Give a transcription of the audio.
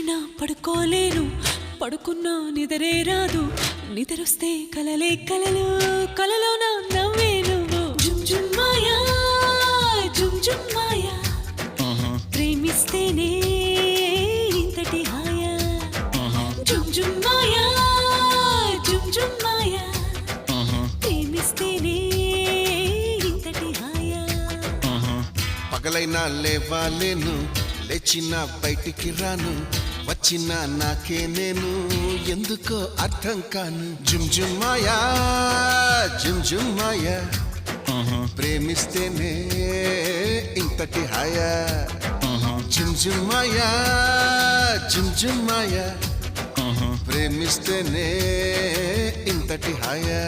పట్టినా పడుకోలేను, పడుకున్నా నిదరే రాదు, నిద్రొస్తే కలలే కలలు, కలలో నా నవ్వే నువ్వు. జుమ్ జుమ్ మాయా, జుమ్ జుమ్ మాయా, ప్రేమిస్తేనే ఇంతటి హాయా. జుమ్ జుమ్ మాయా, జుమ్ జుమ్ మాయా, ప్రేమిస్తేనే ఇంతటి హాయా. పగలైనా లేవాలేను, లేచిన బయటికి రాను, వచ్చిన నాకే నేను ఎందుకో అర్థం కాను. జుమ్ జుమ్ మాయా, జుమ్ జుమ్ మాయా, ప్రేమిస్తేనే ఇంతటి హాయా. జుమ్ జుమ్ మాయా, జుమ్ జుమ్ మాయా, ప్రేమిస్తేనే ఇంతటి హాయా.